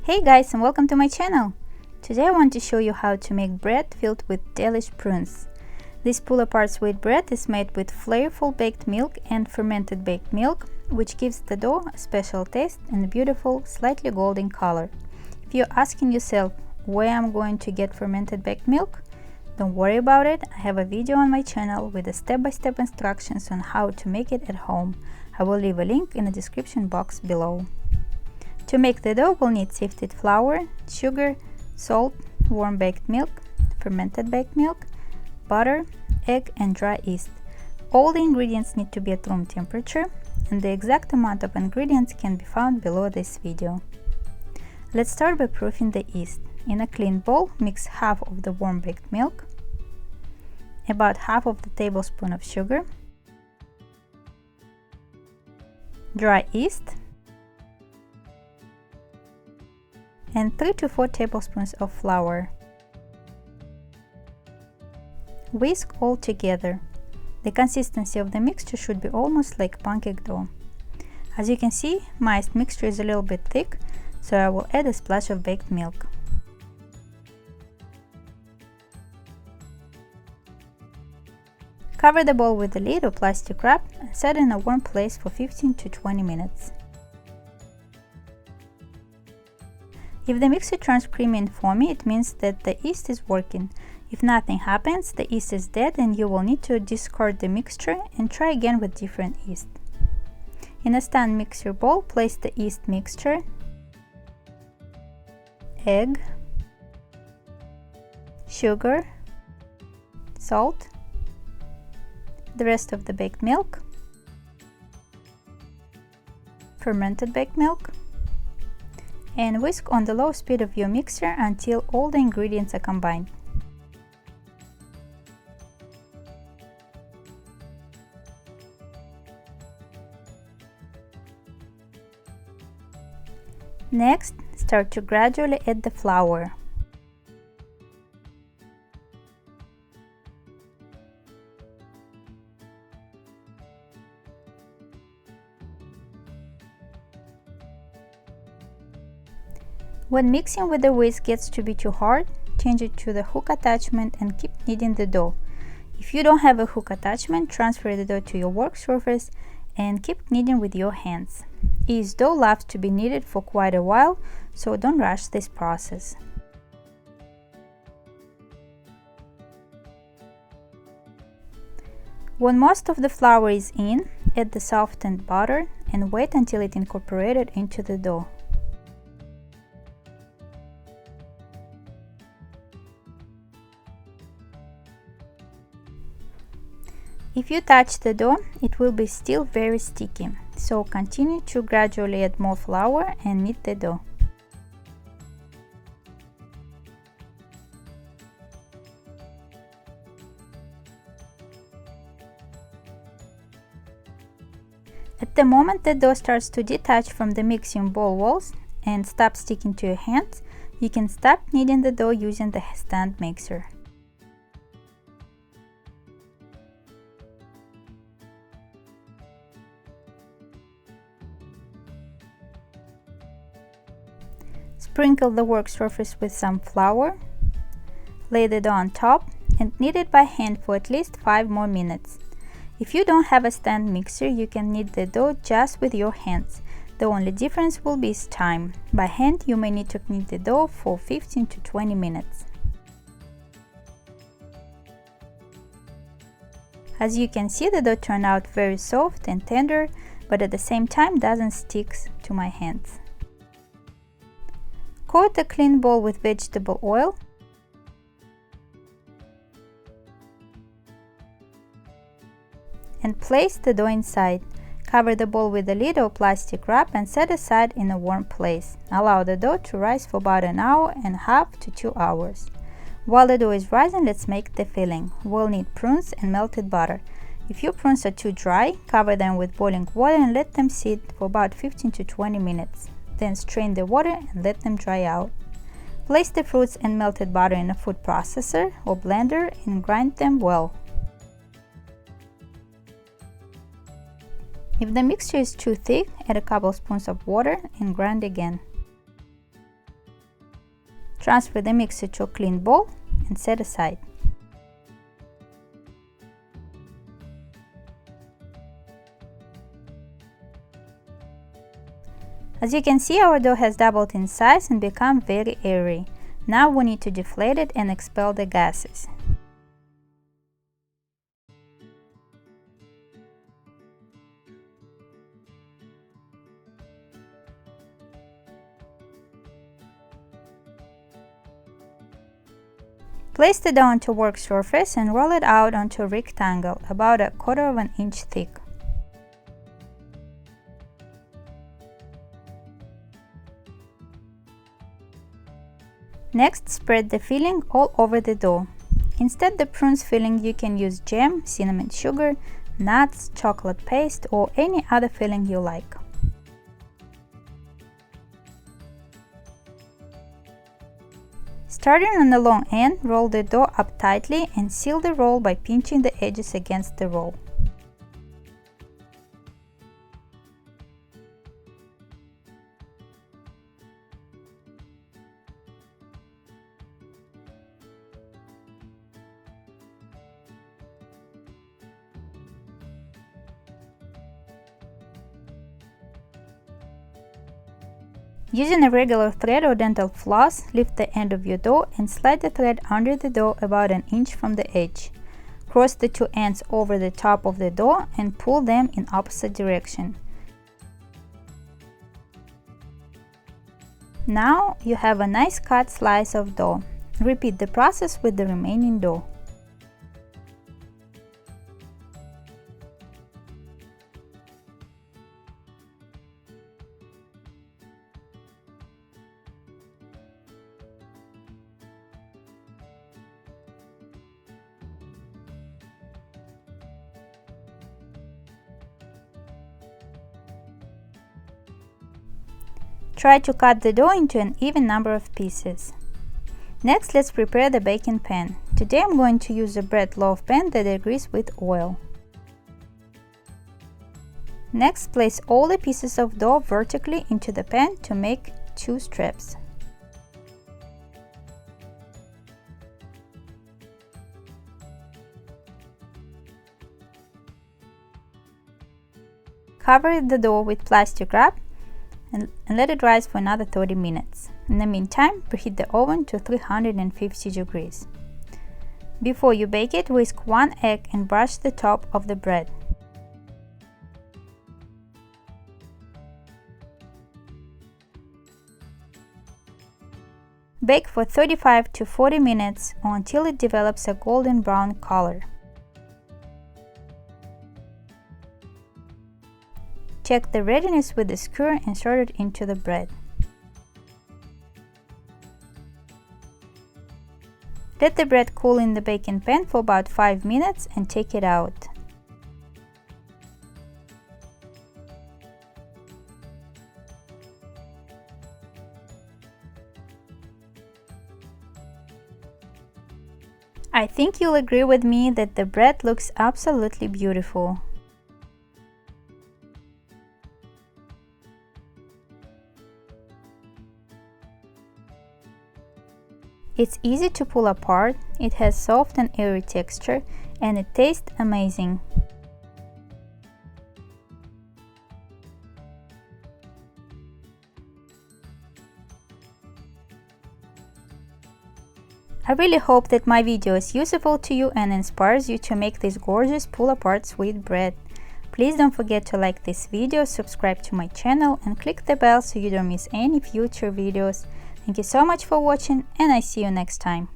Hey guys, and welcome to my channel! Today I want to show you how to make bread filled with delish prunes. This pull-apart sweet bread is made with flavorful baked milk and fermented baked milk, which gives the dough a special taste and a beautiful, slightly golden color. If you're asking yourself where I'm going to get fermented baked milk, don't worry about it. I have a video on my channel with the step-by-step instructions on how to make it at home. I will leave a link in the description box below. To make the dough, we'll need sifted flour, sugar, salt, warm baked milk, fermented baked milk, butter, egg, and dry yeast. All the ingredients need to be at room temperature, and the exact amount of ingredients can be found below this video. Let's start by proofing the yeast. In a clean bowl, mix half of the warm baked milk, about half of the tablespoon of sugar, dry yeast, and 3 to 4 tablespoons of flour. Whisk all together. The consistency of the mixture should be almost like pancake dough. As you can see, my mixture is a little bit thick, so I will add a splash of baked milk. Cover the bowl with a lid or plastic wrap and set in a warm place for 15 to 20 minutes. If the mixture turns creamy and foamy, it means that the yeast is working. If nothing happens, the yeast is dead and you will need to discard the mixture and try again with different yeast. In a stand mixer bowl, place the yeast mixture, egg, sugar, salt, the rest of the baked milk, fermented baked milk, and whisk on the low speed of your mixer until all the ingredients are combined. Next, start to gradually add the flour. When mixing with the whisk gets to be too hard, change it to the hook attachment and keep kneading the dough. If you don't have a hook attachment, transfer the dough to your work surface and keep kneading with your hands. Yeast dough loves to be kneaded for quite a while, so don't rush this process. When most of the flour is in, add the softened butter and wait until it incorporated into the dough. If you touch the dough, it will be still very sticky, so continue to gradually add more flour and knead the dough. At the moment the dough starts to detach from the mixing bowl walls and stop sticking to your hands, you can stop kneading the dough using the stand mixer. Sprinkle the work surface with some flour, lay the dough on top, and knead it by hand for at least 5 more minutes. If you don't have a stand mixer, you can knead the dough just with your hands. The only difference will be time. By hand, you may need to knead the dough for 15 to 20 minutes. As you can see, the dough turned out very soft and tender, but at the same time doesn't stick to my hands. Coat a clean bowl with vegetable oil and place the dough inside. Cover the bowl with a lid or plastic wrap and set aside in a warm place. Allow the dough to rise for about an hour and a half to 2 hours. While the dough is rising, let's make the filling. We'll need prunes and melted butter. If your prunes are too dry, cover them with boiling water and let them sit for about 15 to 20 minutes. Then strain the water and let them dry out. Place the fruits and melted butter in a food processor or blender and grind them well. If the mixture is too thick, add a couple spoons of water and grind again. Transfer the mixture to a clean bowl and set aside. As you can see, our dough has doubled in size and become very airy. Now we need to deflate it and expel the gases. Place the dough onto a work surface and roll it out onto a rectangle about 1/4 inch thick. Next, spread the filling all over the dough. Instead of the prunes filling, you can use jam, cinnamon sugar, nuts, chocolate paste, or any other filling you like. Starting on the long end, roll the dough up tightly and seal the roll by pinching the edges against the roll. Using a regular thread or dental floss, lift the end of your dough and slide the thread under the dough about 1 inch from the edge. Cross the two ends over the top of the dough and pull them in opposite direction. Now you have a nice cut slice of dough. Repeat the process with the remaining dough. Try to cut the dough into an even number of pieces. Next, let's prepare the baking pan. Today I'm going to use a bread loaf pan that I grease with oil. Next, place all the pieces of dough vertically into the pan to make 2 strips. Cover the dough with plastic wrap and let it rise for another 30 minutes. In the meantime, preheat the oven to 350 degrees. Before you bake it, whisk 1 egg and brush the top of the bread. Bake for 35 to 40 minutes or until it develops a golden brown color. Check the readiness with the skewer and sort it into the bread. Let the bread cool in the baking pan for about 5 minutes and take it out. I think you'll agree with me that the bread looks absolutely beautiful. It's easy to pull apart, it has soft and airy texture, and it tastes amazing. I really hope that my video is useful to you and inspires you to make this gorgeous pull-apart sweet bread. Please don't forget to like this video, subscribe to my channel, and click the bell so you don't miss any future videos. Thank you so much for watching, and I see you next time.